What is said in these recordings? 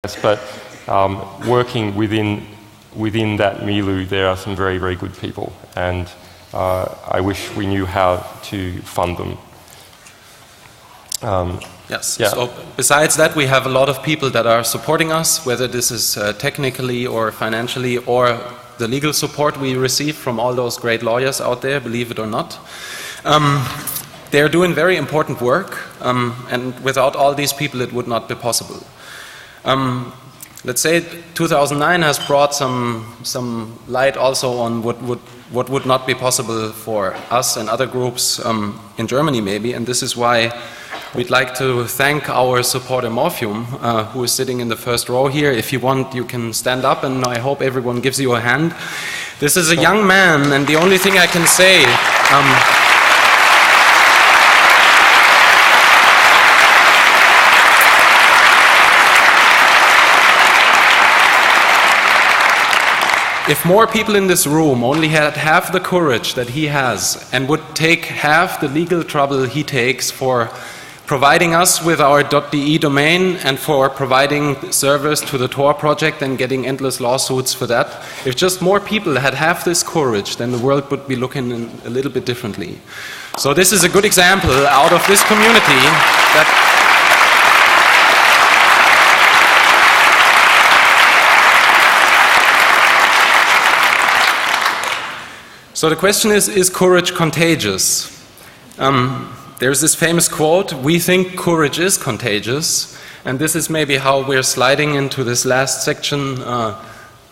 but working within that milieu, there are some very, very good people, and I wish we knew how to fund them. Yes, yeah. So besides that, we have a lot of people that are supporting us, whether this is technically or financially, or the legal support we receive from all those great lawyers out there, believe it or not. They're doing very important work, and without all these people it would not be possible. Let's say 2009 has brought some light also on what would not be possible for us and other groups in Germany maybe, and this is why we'd like to thank our supporter Morphium, who is sitting in the first row here. If you want, you can stand up, and I hope everyone gives you a hand. This is a young man, and the only thing I can say, if more people in this room only had half the courage that he has and would take half the legal trouble he takes for providing us with our .de domain and for providing servers to the Tor project and getting endless lawsuits for that, if just more people had half this courage, then the world would be looking a little bit differently. So this is a good example out of this community that so the question is courage contagious? There's this famous quote, "We think courage is contagious," and this is maybe how we're sliding into this last section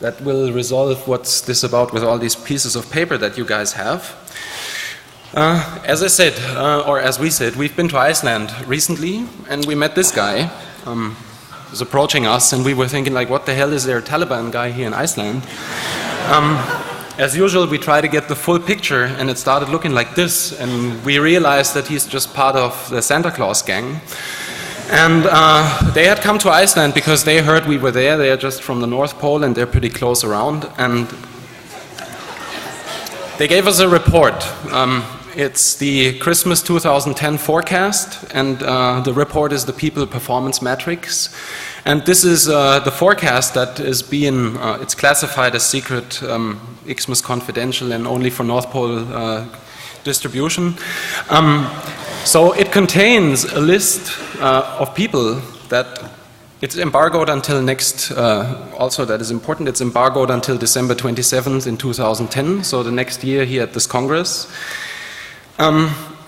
that will resolve what's this about with all these pieces of paper that you guys have. As I said, or as we said, we've been to Iceland recently, and we met this guy who was approaching us, and we were thinking like, what the hell is there a Taliban guy here in Iceland? As usual, we try to get the full picture, and it started looking like this, and we realized that he's just part of the Santa Claus gang. And they had come to Iceland because they heard we were there. They are just from the North Pole, and they're pretty close around. And they gave us a report. It's the Christmas 2010 forecast, and the report is the People Performance Matrix. And this is the forecast that is being, it's classified as secret, Xmas confidential, and only for North Pole distribution. So it contains a list of people that it's embargoed until next, also that is important, it's embargoed until December 27th in 2010, so the next year here at this Congress.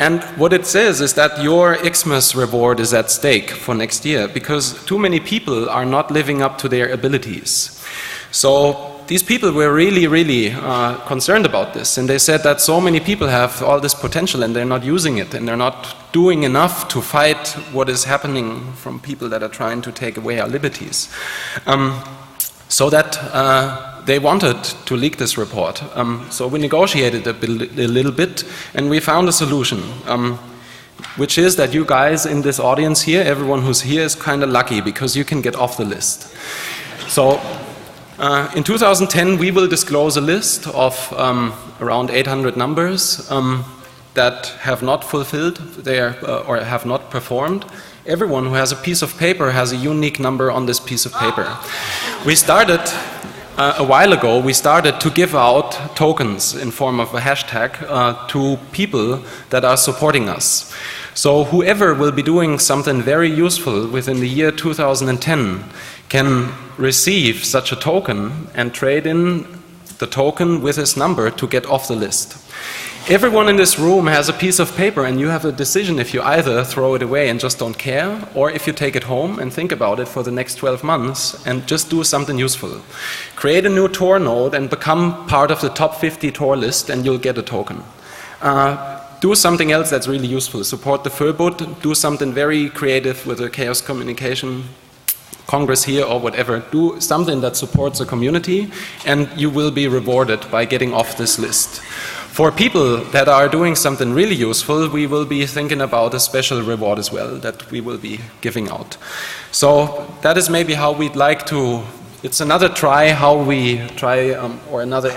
And what it says is that your Xmas reward is at stake for next year because too many people are not living up to their abilities. So these people were really, really concerned about this, and they said that so many people have all this potential and they're not using it, and they're not doing enough to fight what is happening from people that are trying to take away our liberties. So that they wanted to leak this report. So we negotiated a little bit, and we found a solution, which is that you guys in this audience here, everyone who's here is kind of lucky because you can get off the list. So in 2010 we will disclose a list of around 800 numbers that have not fulfilled their, or have not performed. Everyone who has a piece of paper has a unique number on this piece of paper. We started a while ago, we started to give out tokens in form of a hashtag to people that are supporting us. So whoever will be doing something very useful within the year 2010 can receive such a token and trade in the token with his number to get off the list. Everyone in this room has a piece of paper, and you have a decision if you either throw it away and just don't care, or if you take it home and think about it for the next 12 months and just do something useful. Create a new Tor node and become part of the top 50 Tor list, and you'll get a token. Do something else that's really useful. Support the Förbund, do something very creative with the Chaos Communication Congress here or whatever. Do something that supports the community, and you will be rewarded by getting off this list. For people that are doing something really useful, we will be thinking about a special reward as well that we will be giving out. So that is maybe how we'd like to, it's another try how we try, or another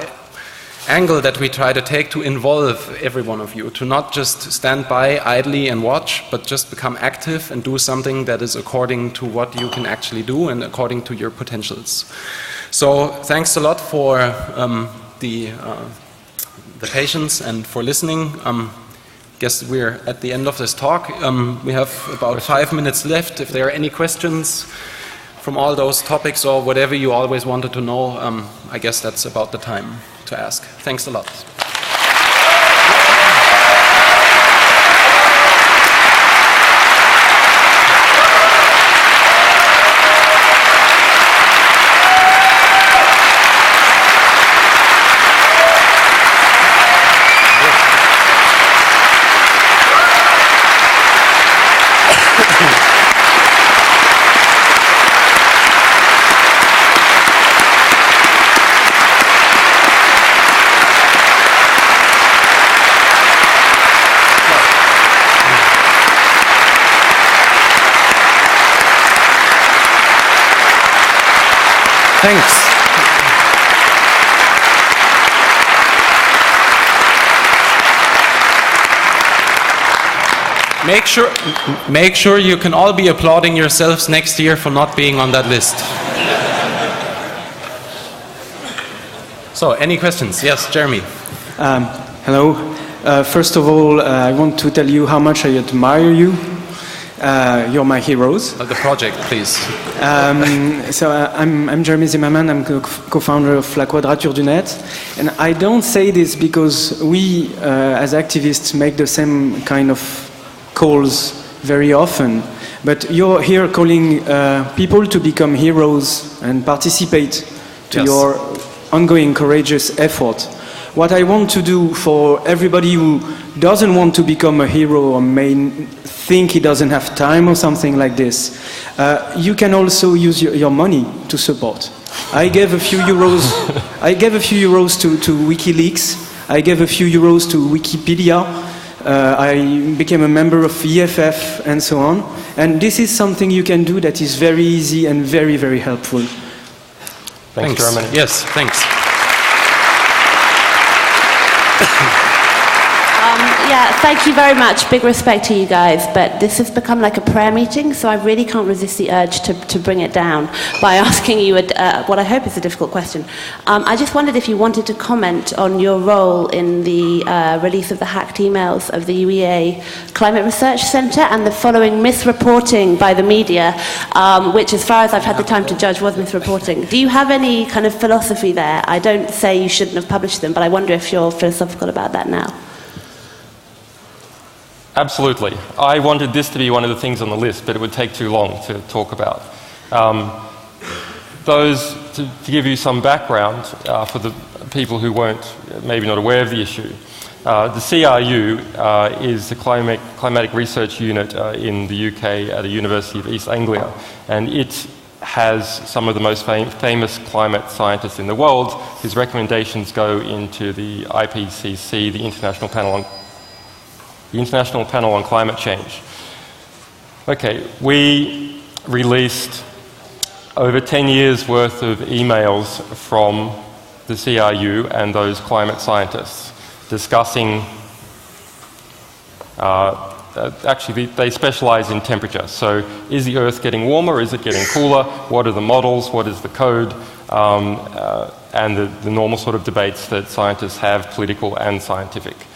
angle that we try to take to involve every one of you, to not just stand by idly and watch, but just become active and do something that is according to what you can actually do and according to your potentials. So thanks a lot for the patience and for listening. Guess we're at the end of this talk. We have about 5 minutes left. If there are any questions from all those topics or whatever you always wanted to know, I guess that's about the time to ask. Thanks a lot. Thanks. Make sure you can all be applauding yourselves next year for not being on that list. So, any questions? Yes, Jeremy. Hello. First of all, I want to tell you how much I admire you. You're my heroes. The project, please. I'm Jeremy Zimmerman. I'm co-founder of La Quadrature du Net. And I don't say this because we, as activists, make the same kind of calls very often. But you're here calling people to become heroes and participate to your ongoing courageous effort. What I want to do for everybody who doesn't want to become a hero or may think he doesn't have time or something like this, you can also use your money to support. I gave a few euros. I gave a few euros to WikiLeaks. I gave a few euros to Wikipedia. I became a member of EFF and so on. And this is something you can do that is very easy and very, very helpful. Thanks, Germany. Yes, thanks. Yeah, thank you very much. Big respect to you guys. But this has become like a prayer meeting, so I really can't resist the urge to bring it down by asking you what I hope is a difficult question. I just wondered if you wanted to comment on your role in the release of the hacked emails of the UEA Climate Research Centre and the following misreporting by the media, which, as far as I've had the time to judge, was misreporting. Do you have any kind of philosophy there? I don't say you shouldn't have published them, but I wonder if you're philosophical about that now. Absolutely. I wanted this to be one of the things on the list, but it would take too long to talk about. To give you some background for the people who weren't maybe not aware of the issue, the CRU is the climatic research unit in the UK at the University of East Anglia, and it has some of the most famous climate scientists in the world whose recommendations go into the IPCC, the International Panel on Climate Change. Okay, we released over 10 years worth of emails from the CRU and those climate scientists discussing, actually they specialize in temperature. So is the Earth getting warmer? Is it getting cooler? What are the models? What is the code? And the normal sort of debates that scientists have, political and scientific.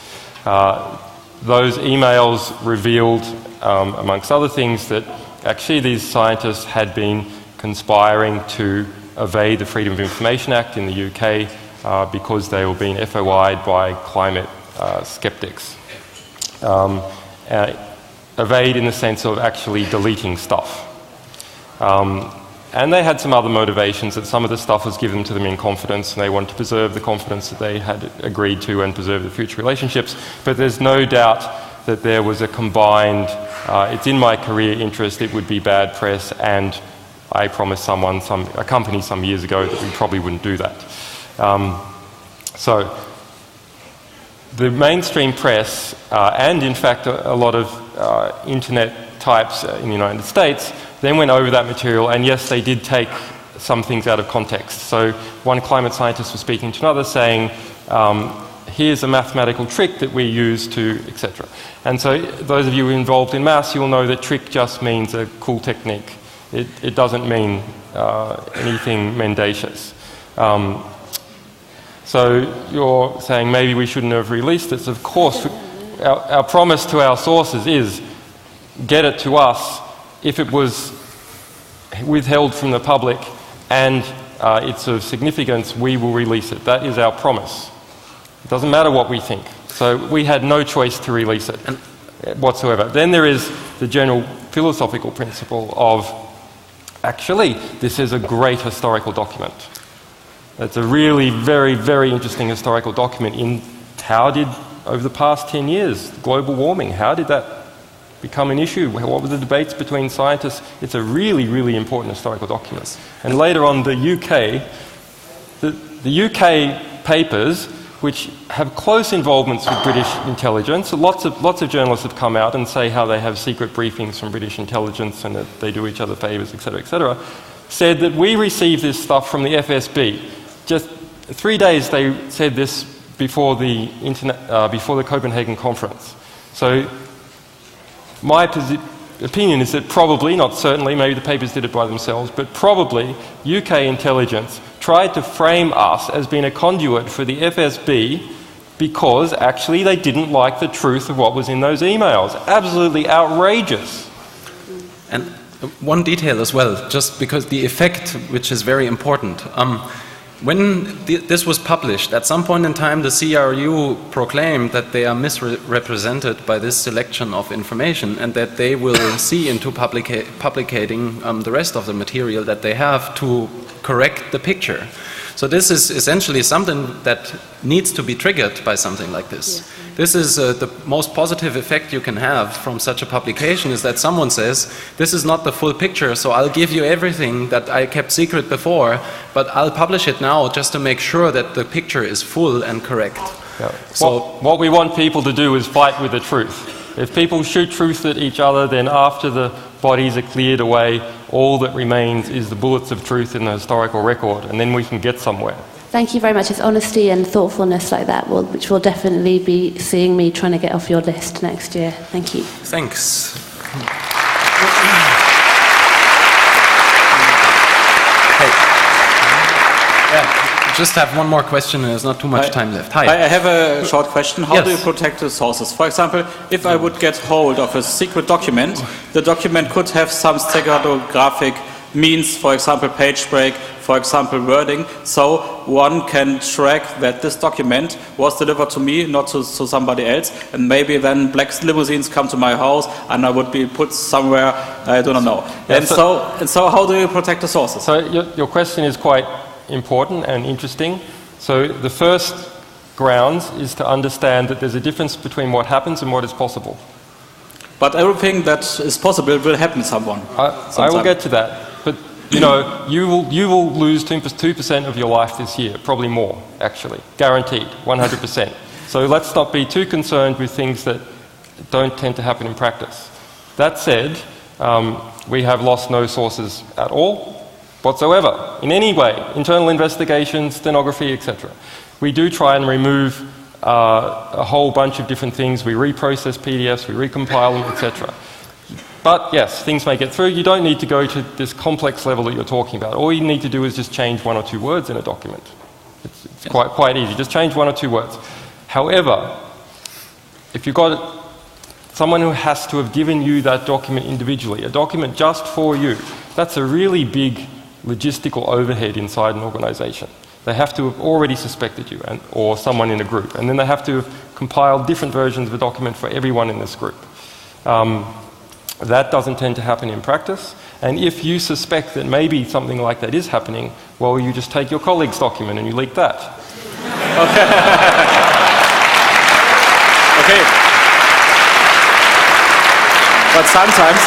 Those emails revealed, amongst other things, that actually these scientists had been conspiring to evade the Freedom of Information Act in the UK because they were being FOI'd by climate skeptics. Evade in the sense of actually deleting stuff. And they had some other motivations, that some of the stuff was given to them in confidence and they wanted to preserve the confidence that they had agreed to and preserve the future relationships. But there's no doubt that there was a combined, it's in my career interest, it would be bad press, and I promised a company some years ago that we probably wouldn't do that. So the mainstream press, and in fact a lot of internet types in the United States, then went over that material, and yes, they did take some things out of context. So one climate scientist was speaking to another saying, here's a mathematical trick that we use to, etc. And so those of you involved in maths, you'll know that trick just means a cool technique. It doesn't mean anything mendacious. So you're saying maybe we shouldn't have released this. Of course, our promise to our sources is get it to us. If it was withheld from the public and it's of significance, we will release it. That is our promise. It doesn't matter what we think. So we had no choice to release it whatsoever. Then there is the general philosophical principle of, actually, this is a great historical document. It's a really very, very interesting historical document in how did, over the past 10 years, global warming, how did that become an issue? What were the debates between scientists? It's a really, really important historical document. And later on, the UK papers, which have close involvements with British intelligence, lots of journalists have come out and say how they have secret briefings from British intelligence and that they do each other favours, etc., said that we received this stuff from the FSB. Just 3 days they said this before the Copenhagen conference. So my opinion is that probably, not certainly, maybe the papers did it by themselves, but probably UK intelligence tried to frame us as being a conduit for the FSB because actually they didn't like the truth of what was in those emails. Absolutely outrageous. And one detail as well, just because the effect, which is very important. When this was published, at some point in time the CRU proclaimed that they are misrepresented by this selection of information and that they will see into publicating the rest of the material that they have to correct the picture. So this is essentially something that needs to be triggered by something like this. Yes. This is the most positive effect you can have from such a publication, is that someone says, this is not the full picture, so I'll give you everything that I kept secret before, but I'll publish it now just to make sure that the picture is full and correct. Yeah. So what we want people to do is fight with the truth. If people shoot truth at each other, then after the bodies are cleared away, all that remains is the bullets of truth in the historical record, and then we can get somewhere. Thank you very much. It's honesty and thoughtfulness like that which will definitely be seeing me trying to get off your list next year. Thank you. Thanks. Just have one more question, and there's not too much time left. Hi. I have a short question. How Yes. do you protect the sources? For example, if I would get hold of a secret document, the document could have some steganographic means, for example, page break, for example, wording, so one can track that this document was delivered to me, not to somebody else, and maybe then black limousines come to my house and I would be put somewhere, I don't know. Yeah, and so how do you protect the sources? So your question is quite important and interesting. So the first grounds is to understand that there's a difference between what happens and what is possible. But everything that is possible will happen to someone. I will get to that. But you know, you will lose 2% of your life this year, probably more, actually, guaranteed, 100%. So let's not be too concerned with things that don't tend to happen in practice. That said, we have lost no sources at all, whatsoever, in any way, internal investigation, stenography, etc. We do try and remove a whole bunch of different things. We reprocess PDFs, we recompile them, etc. But yes, things may get through. You don't need to go to this complex level that you're talking about. All you need to do is just change 1 or 2 words in a document. It's quite easy. Just change 1 or 2 words. However, if you've got someone who has to have given you that document individually, a document just for you, that's a really big logistical overhead inside an organization. They have to have already suspected you or someone in a group, and then they have to have compiled different versions of a document for everyone in this group. That doesn't tend to happen in practice, and if you suspect that maybe something like that is happening, well, you just take your colleague's document and you leak that. Okay. But sometimes,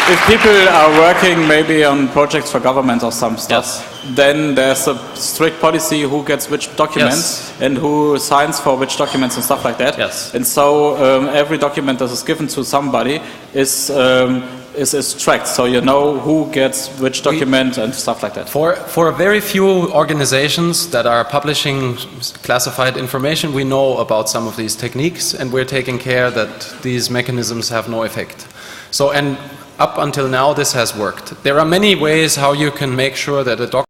if people are working maybe on projects for government or some stuff, then there's a strict policy who gets which documents and who signs for which documents and stuff like that. Yes. And so every document that is given to somebody is is tracked, so you know who gets which document and stuff like that. For very few organizations that are publishing classified information, we know about some of these techniques, and we're taking care that these mechanisms have no effect. So, and up until now, this has worked. There are many ways how you can make sure that a document